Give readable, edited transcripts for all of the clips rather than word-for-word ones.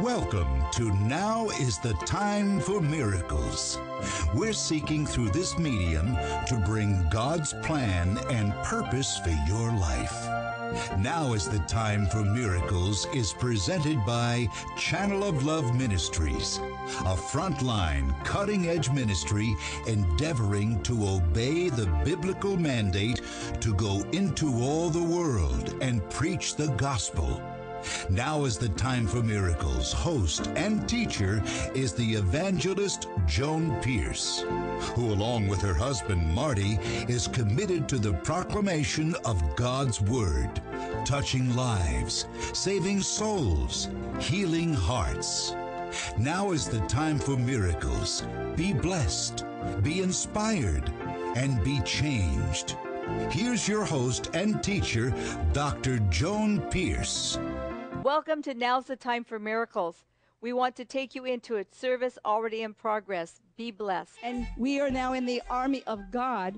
Welcome to Now is the Time for Miracles. We're seeking through this medium to bring God's plan and purpose for your life. Now is the Time for Miracles is presented by Channel of Love Ministries, a frontline, cutting-edge ministry endeavoring to obey the biblical mandate to go into all the world and preach the gospel. Now is the Time for Miracles. Host and teacher is the evangelist Joan Pearce, who along with her husband Marty is committed to the proclamation of God's Word, touching lives, saving souls, healing hearts. Now is the Time for Miracles. Be blessed, be inspired, and be changed. Here's your host and teacher, Dr. Joan Pearce. Welcome to Now's the Time for Miracles. We want to take you into a service already in progress. Be blessed. And we are now in the army of God.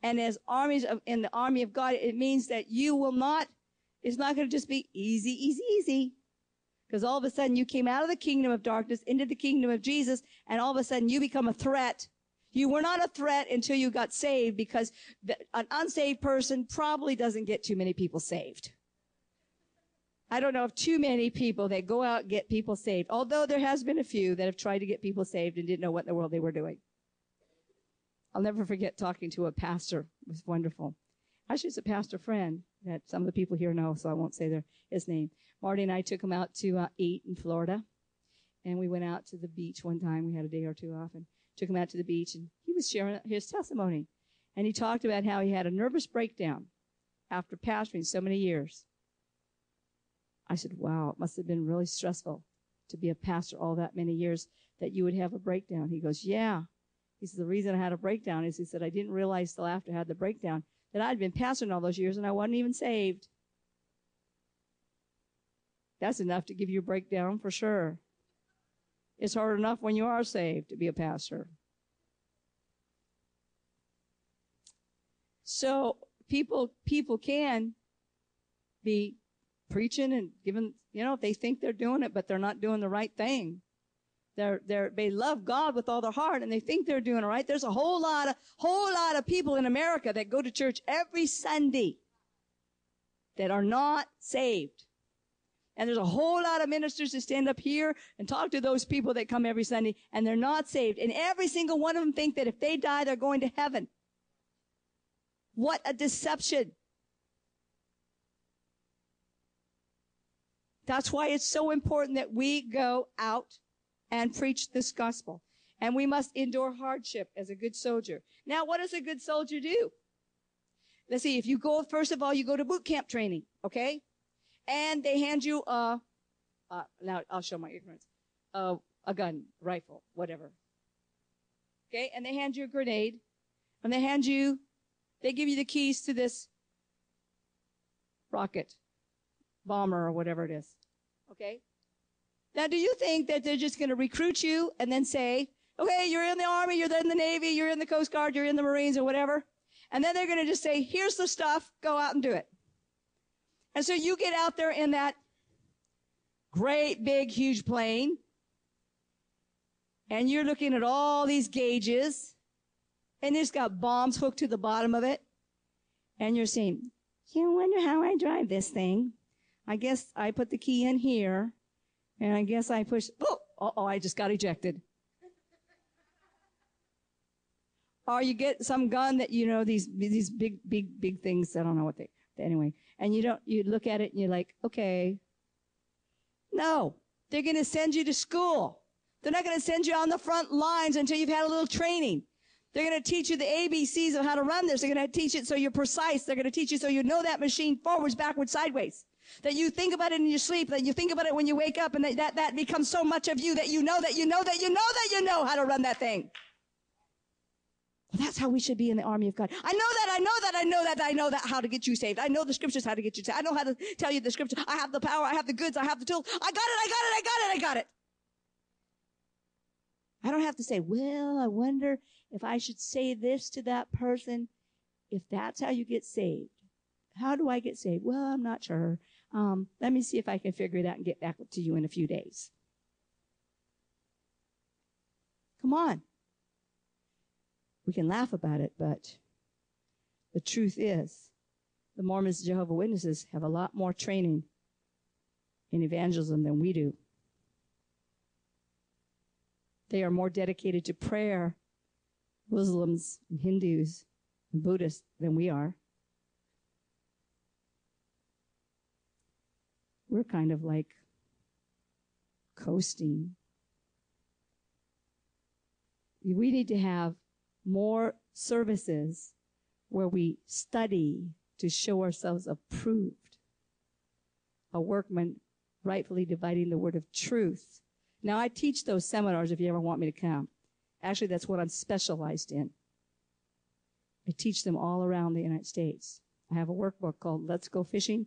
And as in the army of God, it means that you will not, it's not going to just be easy, easy, easy. Because all of a sudden you came out of the kingdom of darkness into the kingdom of Jesus, and all of a sudden you become a threat. You were not a threat until you got saved, because an unsaved person probably doesn't get too many people saved. I don't know of too many people that go out and get people saved, although there has been a few that have tried to get people saved and didn't know what in the world they were doing. I'll never forget talking to a pastor. It was wonderful. Actually, it's a pastor friend that some of the people here know, so I won't say his name. Marty and I took him out to eat in Florida, and we went out to the beach one time. We had a day or two off, and took him out to the beach, and he was sharing his testimony. And he talked about how he had a nervous breakdown after pastoring so many years. I said, wow, it must have been really stressful to be a pastor all that many years that you would have a breakdown. He goes, yeah. He said, the reason I had a breakdown is, he said, I didn't realize till after I had the breakdown that I'd been pastoring all those years and I wasn't even saved. That's enough to give you a breakdown for sure. It's hard enough when you are saved to be a pastor. So people can be preaching and giving, they think they're doing it, but they're not doing the right thing. They love God with all their heart, and they think they're doing it right. There's a whole lot of people in America that go to church every Sunday that are not saved. And there's a whole lot of ministers that stand up here and talk to those people that come every Sunday, and they're not saved. And every single one of them think that if they die, they're going to heaven. What a deception. That's why it's so important that we go out and preach this gospel. And we must endure hardship as a good soldier. Now, what does a good soldier do? Let's see, first of all, you go to boot camp training, okay? And they hand you now I'll show my ignorance, a gun, rifle, whatever. Okay, and they hand you a grenade, and they give you the keys to this rocket bomber or whatever it is. Okay? Now, do you think that they're just going to recruit you and then say, okay, you're in the Army, you're in the Navy, you're in the Coast Guard, you're in the Marines or whatever, and then they're going to just say, here's the stuff, go out and do it. And so you get out there in that great, big, huge plane, and you're looking at all these gauges, and it's got bombs hooked to the bottom of it, and you're saying, you wonder how I drive this thing. I guess I put the key in here, and I guess I push, I just got ejected. Or you get some gun that, these big things, I don't know what anyway. And you look at it and you're like, okay. No, they're going to send you to school. They're not going to send you on the front lines until you've had a little training. They're going to teach you the ABCs of how to run this. They're going to teach it so you're precise. They're going to teach you so you know that machine forwards, backwards, sideways. That you think about it in your sleep, that you think about it when you wake up, and that becomes so much of you that you know how to run that thing. Well, that's how we should be in the army of God. I know that how to get you saved. I know the scriptures how to get you saved. I know how to tell you the scripture. I have the power. I have the goods. I have the tools. I got it. I don't have to say, well, I wonder if I should say this to that person. If that's how you get saved. How do I get saved? Well, I'm not sure. Let me see if I can figure it out and get back to you in a few days. Come on. We can laugh about it, but the truth is, the Mormons, Jehovah's Witnesses have a lot more training in evangelism than we do. They are more dedicated to prayer, Muslims and Hindus and Buddhists, than we are. We're kind of like coasting. We need to have more services where we study to show ourselves approved, a workman rightfully dividing the word of truth. Now, I teach those seminars if you ever want me to come. Actually, that's what I'm specialized in. I teach them all around the United States. I have a workbook called Let's Go Fishing,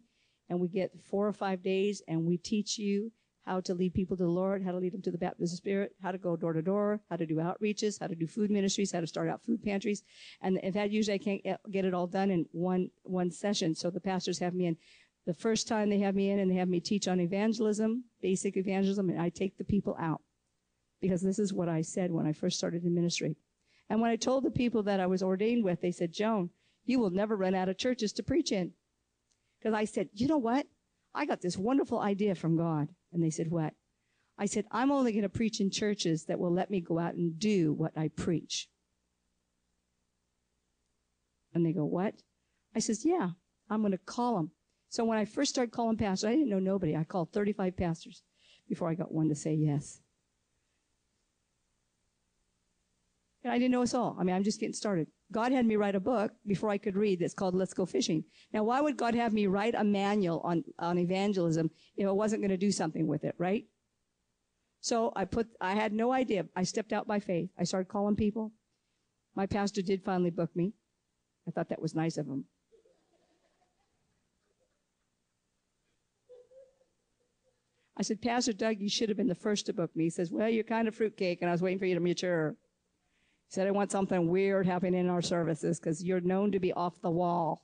and we get 4 or 5 days, and we teach you how to lead people to the Lord, how to lead them to the baptism of the Spirit, how to go door to door, how to do outreaches, how to do food ministries, how to start out food pantries. And in fact, usually I can't get it all done in one session. So the pastors have me in. The first time they have me in and they have me teach on evangelism, basic evangelism, and I take the people out. Because this is what I said when I first started in ministry. And when I told the people that I was ordained with, they said, Joan, you will never run out of churches to preach in. Because I said, you know what? I got this wonderful idea from God. And they said, what? I said, I'm only going to preach in churches that will let me go out and do what I preach. And they go, what? I says, yeah, I'm going to call them. So when I first started calling pastors, I didn't know nobody. I called 35 pastors before I got one to say yes. And I didn't know us all. I mean, I'm just getting started. God had me write a book before I could read that's called Let's Go Fishing. Now, why would God have me write a manual on evangelism if I wasn't going to do something with it, right? So I had no idea. I stepped out by faith. I started calling people. My pastor did finally book me. I thought that was nice of him. I said, Pastor Doug, you should have been the first to book me. He says, well, you're kind of fruitcake, and I was waiting for you to mature. He said, I want something weird happening in our services because you're known to be off the wall.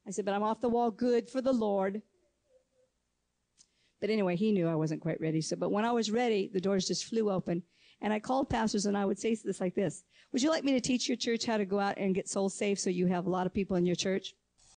I said, but I'm off the wall good for the Lord. But anyway, he knew I wasn't quite ready. So, but when I was ready, the doors just flew open. And I called pastors and I would say this like this. Would you like me to teach your church how to go out and get souls saved so you have a lot of people in your church?